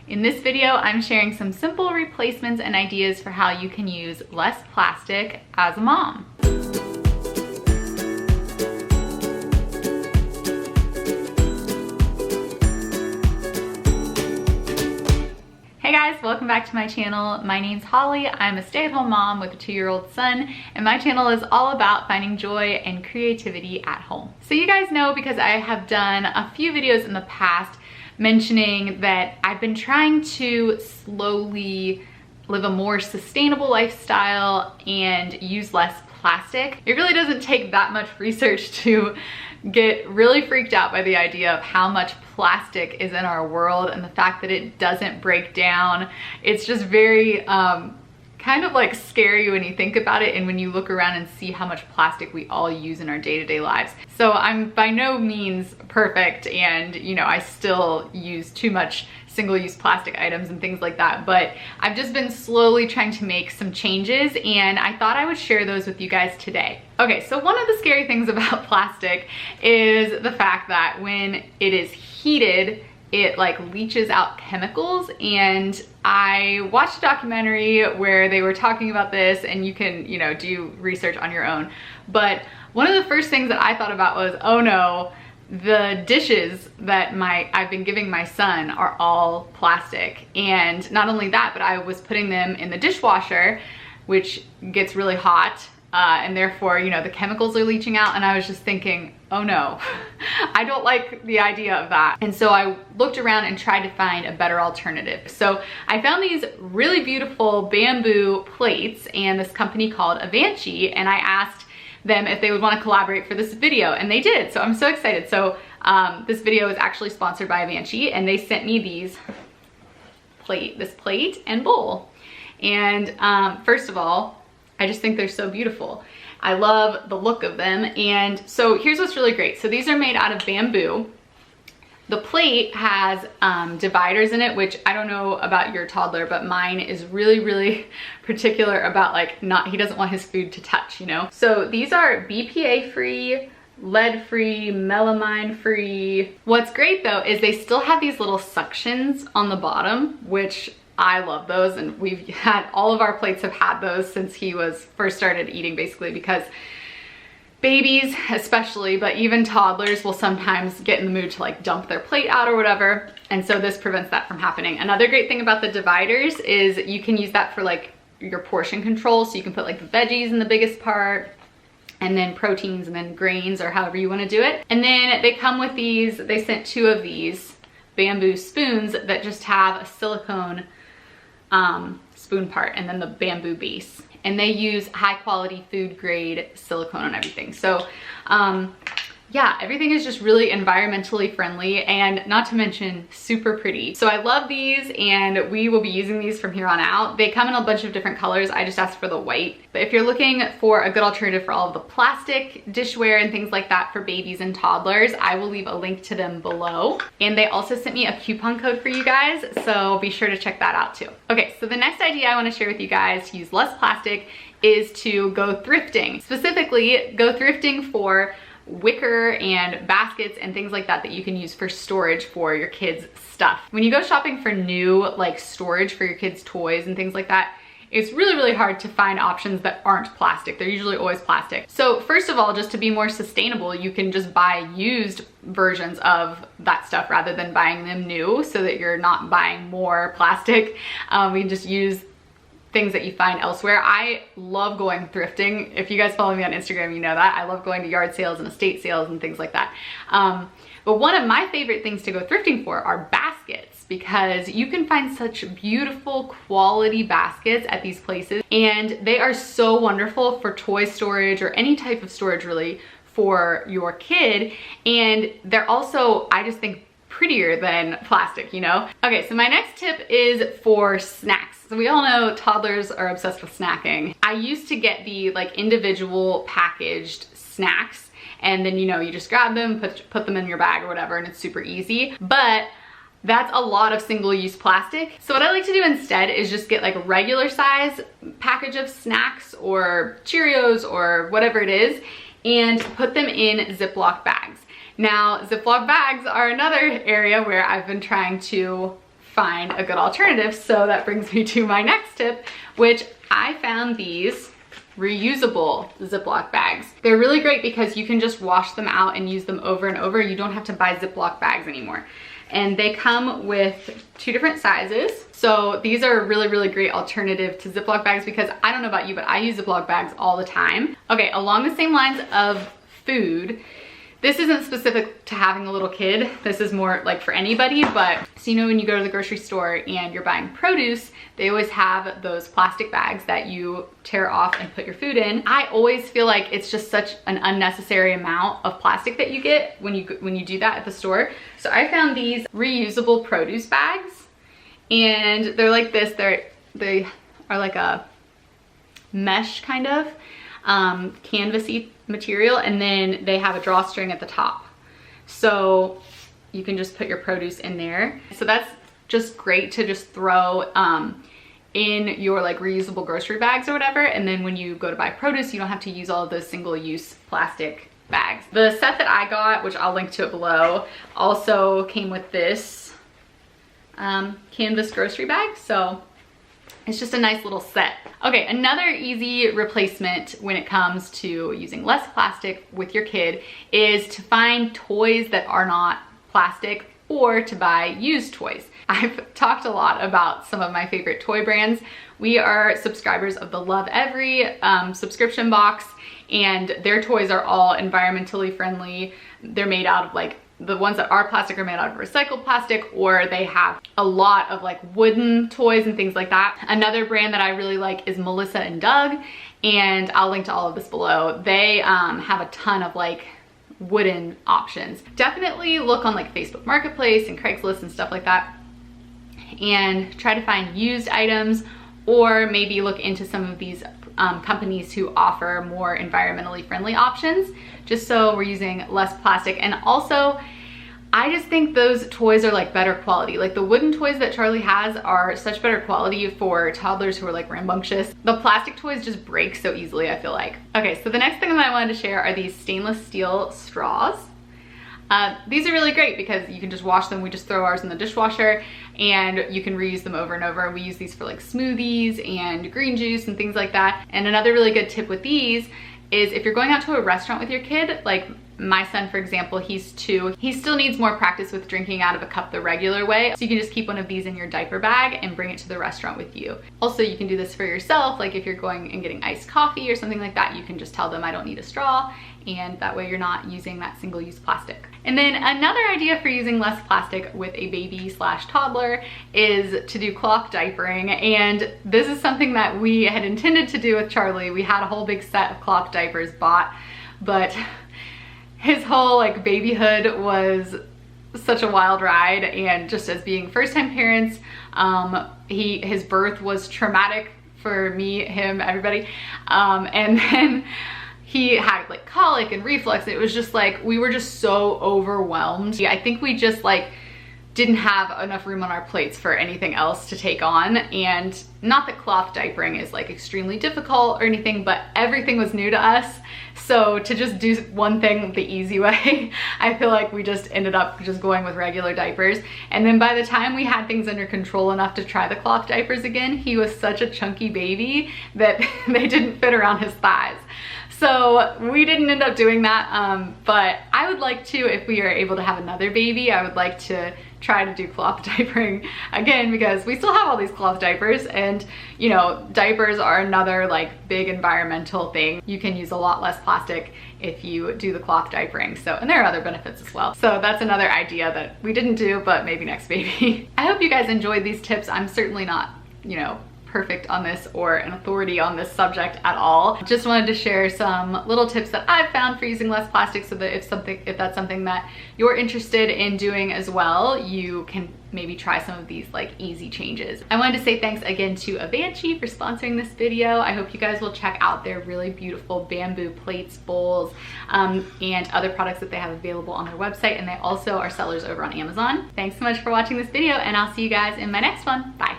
In this video, I'm sharing some simple replacements and ideas for how you can use less plastic as a mom. Hey guys, welcome back to my channel. My name's Holly. I'm a stay-at-home mom with a 2-year-old son, and my channel is all about finding joy and creativity at home. So you guys know, because I have done a few videos in the past mentioning that I've been trying to slowly live a more sustainable lifestyle and use less plastic. It really doesn't take that much research to get really freaked out by the idea of how much plastic is in our world and the fact that it doesn't break down. It's just very kind of like scary when you think about it and when you look around and see how much plastic we all use in our day-to-day lives. So I'm by no means perfect, and you know, I still use too much single-use plastic items and things like that, but I've just been slowly trying to make some changes, and I thought I would share those with you guys today. Okay, so one of the scary things about plastic is the fact that when it is heated, it like leaches out chemicals, and I watched a documentary where they were talking about this, and you can, you know, do research on your own. But one of the first things that I thought about was, oh no, the dishes that I've been giving my son are all plastic. And not only that, but I was putting them in the dishwasher, which gets really hot, and therefore, you know, the chemicals are leaching out, and I was just thinking, oh no, I don't like the idea of that. And so I looked around and tried to find a better alternative. So I found these really beautiful bamboo plates and this company called Avanci, and I asked them if they would want to collaborate for this video, and they did. So I'm so excited. So this video is actually sponsored by Avanci, and they sent me this plate and bowl. And first of all, I just think they're so beautiful. I love the look of them. And so here's what's really great. So these are made out of bamboo. The plate has dividers in it, which I don't know about your toddler, but mine is really, really particular about like he doesn't want his food to touch, you know? So these are BPA free, lead free, melamine free. What's great though is they still have these little suctions on the bottom, which I love those, and we've had, all of our plates have had those since he was first started eating, basically, because babies especially, but even toddlers will sometimes get in the mood to like dump their plate out or whatever, and so this prevents that from happening. Another great thing about the dividers is you can use that for like your portion control, so you can put like the veggies in the biggest part, and then proteins, and then grains, or however you want to do it. And then they come with these, they sent 2 of these bamboo spoons that just have a silicone spoon part and then the bamboo base, and they use high quality food grade silicone on everything. So yeah, everything is just really environmentally friendly, and not to mention super pretty. So I love these, and we will be using these from here on out. They come in a bunch of different colors. I just asked for the white. But if you're looking for a good alternative for all of the plastic dishware and things like that for babies and toddlers, I will leave a link to them below. And they also sent me a coupon code for you guys, so be sure to check that out too. Okay, so the next idea I want to share with you guys to use less plastic is to go thrifting. Specifically, go thrifting for wicker and baskets and things like that that you can use for storage for your kids' stuff. When you go shopping for new like storage for your kids' toys and things like that, it's really, really hard to find options that aren't plastic. They're usually always plastic. So first of all, just to be more sustainable, you can just buy used versions of that stuff rather than buying them new, so that you're not buying more plastic. We can just use things that you find elsewhere. I love going thrifting. If you guys follow me on Instagram, you know that. I love going to yard sales and estate sales and things like that. But one of my favorite things to go thrifting for are baskets, because you can find such beautiful quality baskets at these places, and they are so wonderful for toy storage or any type of storage really for your kid. And they're also, I just think, prettier than plastic, you know? Okay, so my next tip is for snacks. So we all know toddlers are obsessed with snacking. I used to get the like individual packaged snacks, and then, you know, you just grab them, put them in your bag or whatever, and it's super easy. But that's a lot of single-use plastic. So what I like to do instead is just get like a regular size package of snacks or Cheerios or whatever it is, and put them in Ziploc bags. Now, Ziploc bags are another area where I've been trying to find a good alternative. So that brings me to my next tip, which I found these reusable Ziploc bags. They're really great because you can just wash them out and use them over and over. You don't have to buy Ziploc bags anymore. And they come with 2 different sizes. So these are a really, really great alternative to Ziploc bags because I don't know about you, but I use Ziploc bags all the time. Okay, along the same lines of food, this isn't specific to having a little kid. This is more like for anybody, but so you know when you go to the grocery store and you're buying produce, they always have those plastic bags that you tear off and put your food in. I always feel like it's just such an unnecessary amount of plastic that you get when you do that at the store. So I found these reusable produce bags, and they're like this. They are like a mesh kind of canvasy material, and then they have a drawstring at the top. So you can just put your produce in there. So that's just great to just throw in your like reusable grocery bags or whatever. And then when you go to buy produce, you don't have to use all of those single-use plastic bags. The set that I got, which I'll link to it below, also came with this canvas grocery bag. So it's just a nice little set. Okay, another easy replacement when it comes to using less plastic with your kid is to find toys that are not plastic or to buy used toys. I've talked a lot about some of my favorite toy brands. We are subscribers of the Love Every subscription box, and their toys are all environmentally friendly. They're made out of like, the ones that are plastic are made out of recycled plastic, or they have a lot of like wooden toys and things like that. Another brand that I really like is Melissa and Doug, and I'll link to all of this below. They have a ton of like wooden options. Definitely look on like Facebook Marketplace and Craigslist and stuff like that, and try to find used items, or maybe look into some of these companies who offer more environmentally friendly options, just so we're using less plastic. And also, I just think those toys are like better quality. Like the wooden toys that Charlie has are such better quality for toddlers who are like rambunctious. The plastic toys just break so easily, I feel like. Okay, so the next thing that I wanted to share are these stainless steel straws. These are really great because you can just wash them. We just throw ours in the dishwasher and you can reuse them over and over. We use these for like smoothies and green juice and things like that. And another really good tip with these is if you're going out to a restaurant with your kid, like my son, for example, he's 2. He still needs more practice with drinking out of a cup the regular way. So you can just keep one of these in your diaper bag and bring it to the restaurant with you. Also, you can do this for yourself. Like if you're going and getting iced coffee or something like that, you can just tell them I don't need a straw, and that way you're not using that single-use plastic. And then another idea for using less plastic with a baby/toddler is to do cloth diapering. And this is something that we had intended to do with Charlie. We had a whole big set of cloth diapers bought, but his whole like babyhood was such a wild ride, and just as being first-time parents, his birth was traumatic for me, him, everybody, and then he had like colic and reflux. It was just like, we were just so overwhelmed. I think we just like didn't have enough room on our plates for anything else to take on. And not that cloth diapering is like extremely difficult or anything, but everything was new to us. So to just do one thing the easy way, I feel like we just ended up just going with regular diapers. And then by the time we had things under control enough to try the cloth diapers again, he was such a chunky baby that they didn't fit around his thighs. So we didn't end up doing that, but I would like to, if we are able to have another baby, I would like to try to do cloth diapering again, because we still have all these cloth diapers, and you know, diapers are another like big environmental thing. You can use a lot less plastic if you do the cloth diapering. So, and there are other benefits as well. So that's another idea that we didn't do, but maybe next baby. I hope you guys enjoyed these tips. I'm certainly not, you know, perfect on this or an authority on this subject at all. Just wanted to share some little tips that I've found for using less plastic, so that if that's something that you're interested in doing as well, you can maybe try some of these like easy changes. I wanted to say thanks again to Avanci for sponsoring this video. I hope you guys will check out their really beautiful bamboo plates, bowls, and other products that they have available on their website, and they also are sellers over on Amazon. Thanks so much for watching this video, and I'll see you guys in my next one. Bye.